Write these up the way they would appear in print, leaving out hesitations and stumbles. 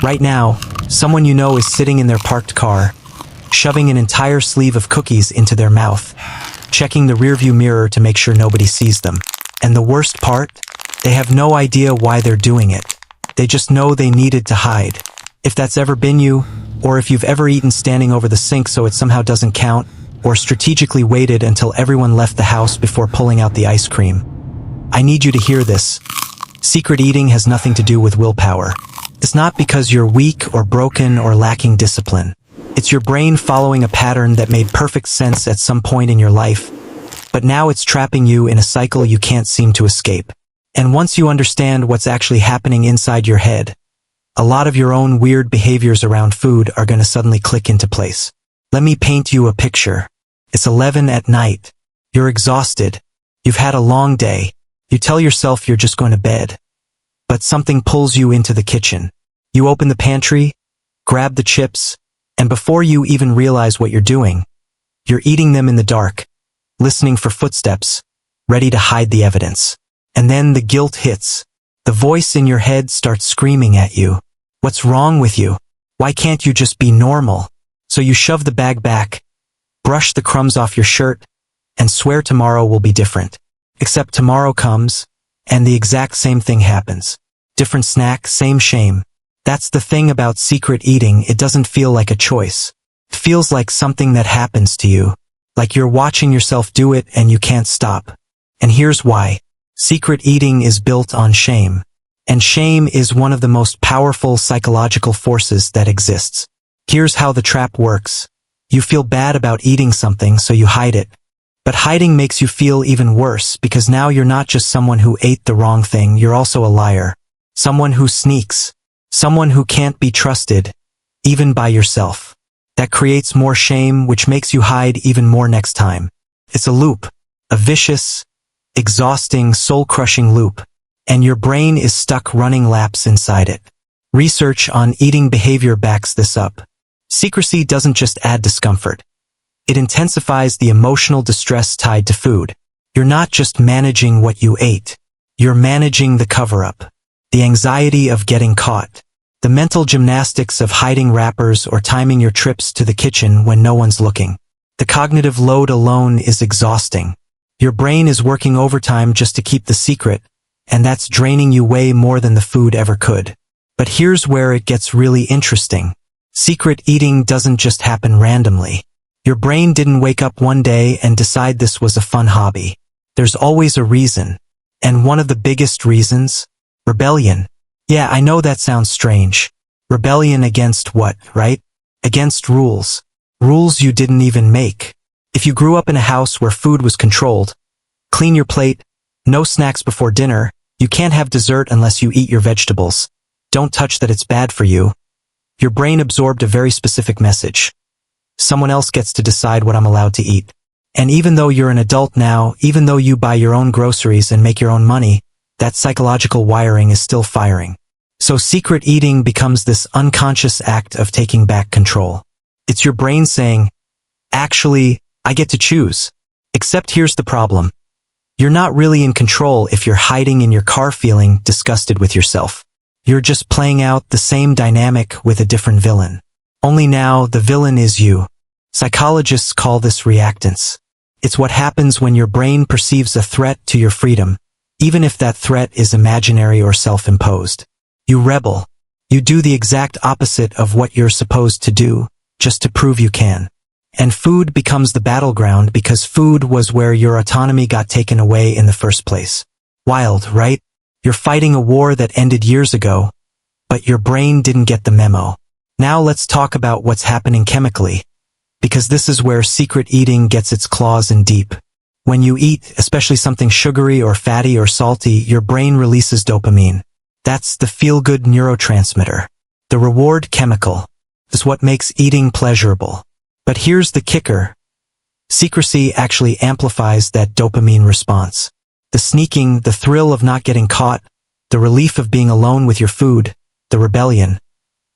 Right now, someone you know is sitting in their parked car, shoving an entire sleeve of cookies into their mouth, checking the rearview mirror to make sure nobody sees them. And the worst part? They have no idea why they're doing it. They just know they needed to hide. If that's ever been you, or if you've ever eaten standing over the sink so it somehow doesn't count, or strategically waited until everyone left the house before pulling out the ice cream, I need you to hear this. Secret eating has nothing to do with willpower. It's not because you're weak or broken or lacking discipline. It's your brain following a pattern that made perfect sense at some point in your life, but now it's trapping you in a cycle you can't seem to escape. And once you understand what's actually happening inside your head, a lot of your own weird behaviors around food are going to suddenly click into place. Let me paint you a picture. It's 11 at night. You're exhausted. You've had a long day. You tell yourself you're just going to bed. But something pulls you into the kitchen. You open the pantry, grab the chips, and before you even realize what you're doing, you're eating them in the dark, listening for footsteps, ready to hide the evidence. And then the guilt hits. The voice in your head starts screaming at you. What's wrong with you? Why can't you just be normal? So you shove the bag back, brush the crumbs off your shirt, and swear tomorrow will be different. Except tomorrow comes, and the exact same thing happens. Different snack, same shame. That's the thing about secret eating, it doesn't feel like a choice. It feels like something that happens to you. Like you're watching yourself do it and you can't stop. And here's why. Secret eating is built on shame. And shame is one of the most powerful psychological forces that exists. Here's how the trap works. You feel bad about eating something, so you hide it. But hiding makes you feel even worse because now you're not just someone who ate the wrong thing, you're also a liar. Someone who sneaks. Someone who can't be trusted, even by yourself. That creates more shame, which makes you hide even more next time. It's a loop. A vicious, exhausting, soul-crushing loop. And your brain is stuck running laps inside it. Research on eating behavior backs this up. Secrecy doesn't just add discomfort. It intensifies the emotional distress tied to food. You're not just managing what you ate. You're managing the cover-up. The anxiety of getting caught. The mental gymnastics of hiding wrappers or timing your trips to the kitchen when no one's looking. The cognitive load alone is exhausting. Your brain is working overtime just to keep the secret, and that's draining you way more than the food ever could. But here's where it gets really interesting. Secret eating doesn't just happen randomly. Your brain didn't wake up one day and decide this was a fun hobby. There's always a reason. And one of the biggest reasons? Rebellion. Yeah, I know that sounds strange. Rebellion against what, right? Against rules. Rules you didn't even make. If you grew up in a house where food was controlled, clean your plate, no snacks before dinner, you can't have dessert unless you eat your vegetables, don't touch that, it's bad for you, your brain absorbed a very specific message. Someone else gets to decide what I'm allowed to eat. And even though you're an adult now, even though you buy your own groceries and make your own money, that psychological wiring is still firing. So secret eating becomes this unconscious act of taking back control. It's your brain saying, actually, I get to choose. Except here's the problem. You're not really in control if you're hiding in your car feeling disgusted with yourself. You're just playing out the same dynamic with a different villain. Only now the villain is you. Psychologists call this reactance. It's what happens when your brain perceives a threat to your freedom, even if that threat is imaginary or self-imposed. You rebel. You do the exact opposite of what you're supposed to do, just to prove you can. And food becomes the battleground because food was where your autonomy got taken away in the first place. Wild, right? You're fighting a war that ended years ago, but your brain didn't get the memo. Now let's talk about what's happening chemically, because this is where secret eating gets its claws in deep. When you eat, especially something sugary or fatty or salty, your brain releases dopamine. That's the feel-good neurotransmitter. The reward chemical is what makes eating pleasurable. But here's the kicker. Secrecy actually amplifies that dopamine response. The sneaking, the thrill of not getting caught, the relief of being alone with your food, the rebellion.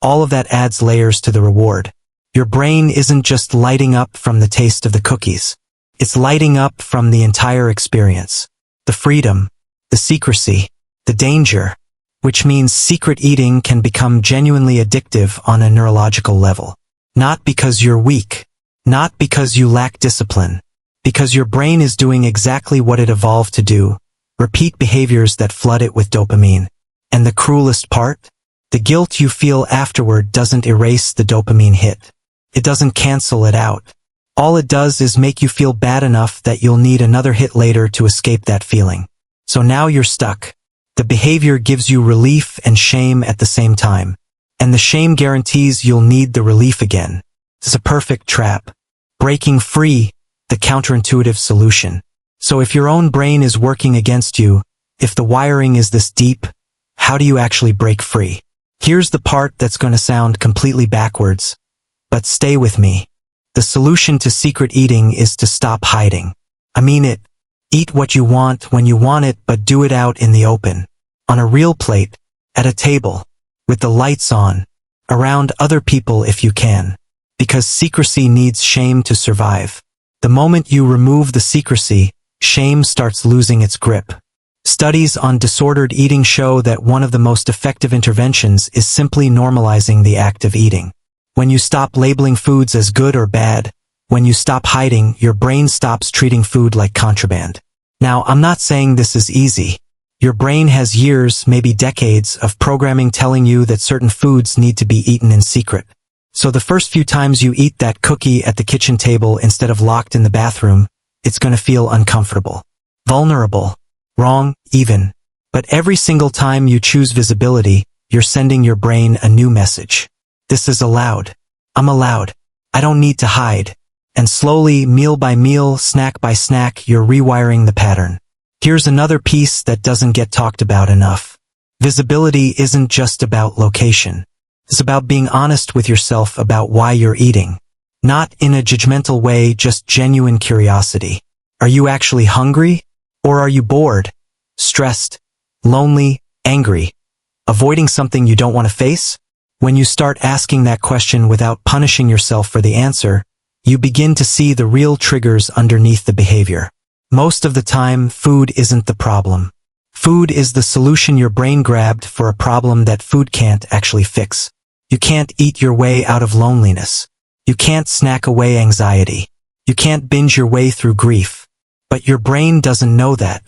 All of that adds layers to the reward. Your brain isn't just lighting up from the taste of the cookies. It's lighting up from the entire experience. The freedom, the secrecy, the danger. which means secret eating can become genuinely addictive on a neurological level. Not because you're weak, not because you lack discipline, because your brain is doing exactly what it evolved to do, repeat behaviors that flood it with dopamine. And the cruelest part? The guilt you feel afterward doesn't erase the dopamine hit. It doesn't cancel it out. All it does is make you feel bad enough that you'll need another hit later to escape that feeling. So now you're stuck. The behavior gives you relief and shame at the same time. And the shame guarantees you'll need the relief again. It's a perfect trap. Breaking free, the counterintuitive solution. So if your own brain is working against you, if the wiring is this deep, how do you actually break free? Here's the part that's going to sound completely backwards. But stay with me. The solution to secret eating is to stop hiding. I mean it. Eat what you want when you want it, but do it out in the open. On a real plate, at a table, with the lights on, around other people if you can. Because secrecy needs shame to survive. The moment you remove the secrecy, shame starts losing its grip. Studies on disordered eating show that one of the most effective interventions is simply normalizing the act of eating. When you stop labeling foods as good or bad, when you stop hiding, your brain stops treating food like contraband. Now, I'm not saying this is easy. Your brain has years, maybe decades, of programming telling you that certain foods need to be eaten in secret. So the first few times you eat that cookie at the kitchen table instead of locked in the bathroom, it's going to feel uncomfortable, vulnerable, wrong, even. But every single time you choose visibility, you're sending your brain a new message. This is allowed. I'm allowed. I don't need to hide. And slowly, meal by meal, snack by snack, you're rewiring the pattern. Here's another piece that doesn't get talked about enough. Visibility isn't just about location. It's about being honest with yourself about why you're eating. Not in a judgmental way, just genuine curiosity. Are you actually hungry? Or are you bored, stressed, lonely, angry, avoiding something you don't want to face? When you start asking that question without punishing yourself for the answer, you begin to see the real triggers underneath the behavior. Most of the time, food isn't the problem. Food is the solution your brain grabbed for a problem that food can't actually fix. You can't eat your way out of loneliness. You can't snack away anxiety. You can't binge your way through grief. But your brain doesn't know that.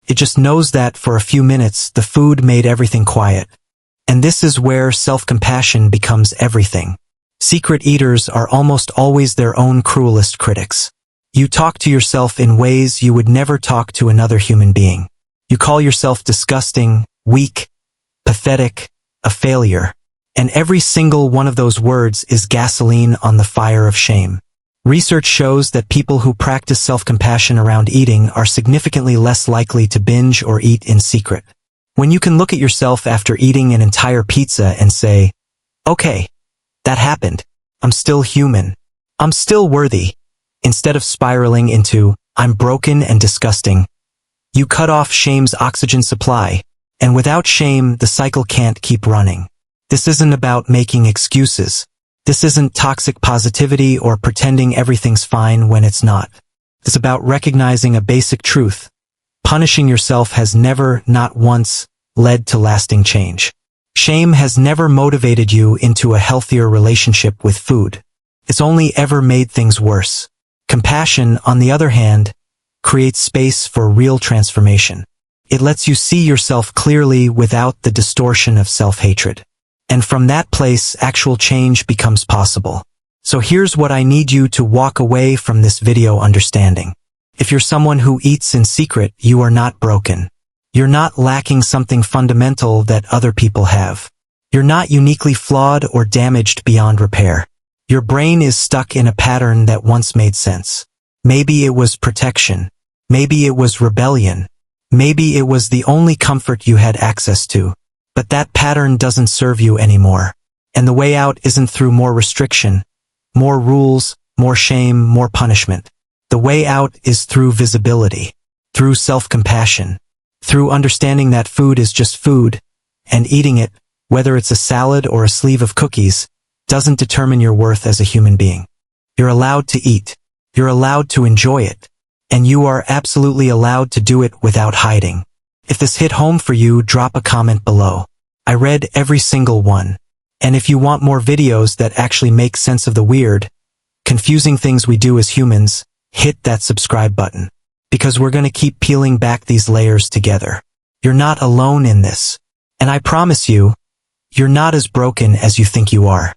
It just knows that for a few minutes, the food made everything quiet. And this is where self-compassion becomes everything. Secret eaters are almost always their own cruelest critics. You talk to yourself in ways you would never talk to another human being. You call yourself disgusting, weak, pathetic, a failure. And every single one of those words is gasoline on the fire of shame. Research shows that people who practice self-compassion around eating are significantly less likely to binge or eat in secret. When you can look at yourself after eating an entire pizza and say, okay, that happened. I'm still human. I'm still worthy. Instead of spiraling into, I'm broken and disgusting. You cut off shame's oxygen supply, and without shame, the cycle can't keep running. This isn't about making excuses. This isn't toxic positivity or pretending everything's fine when it's not. It's about recognizing a basic truth. Punishing yourself has never, not once, led to lasting change. Shame has never motivated you into a healthier relationship with food. It's only ever made things worse. Compassion, on the other hand, creates space for real transformation. It lets you see yourself clearly without the distortion of self-hatred. And from that place, actual change becomes possible. So here's what I need you to walk away from this video understanding. If you're someone who eats in secret, you are not broken. You're not lacking something fundamental that other people have. You're not uniquely flawed or damaged beyond repair. Your brain is stuck in a pattern that once made sense. Maybe it was protection. Maybe it was rebellion. Maybe it was the only comfort you had access to. But that pattern doesn't serve you anymore. And the way out isn't through more restriction, more rules, more shame, more punishment. The way out is through visibility, through self-compassion, through understanding that food is just food, and eating it, whether it's a salad or a sleeve of cookies, doesn't determine your worth as a human being. You're allowed to eat. You're allowed to enjoy it. And you are absolutely allowed to do it without hiding. If this hit home for you, drop a comment below. I read every single one. And if you want more videos that actually make sense of the weird, confusing things we do as humans, hit that subscribe button. Because we're gonna keep peeling back these layers together. You're not alone in this. And I promise you, you're not as broken as you think you are.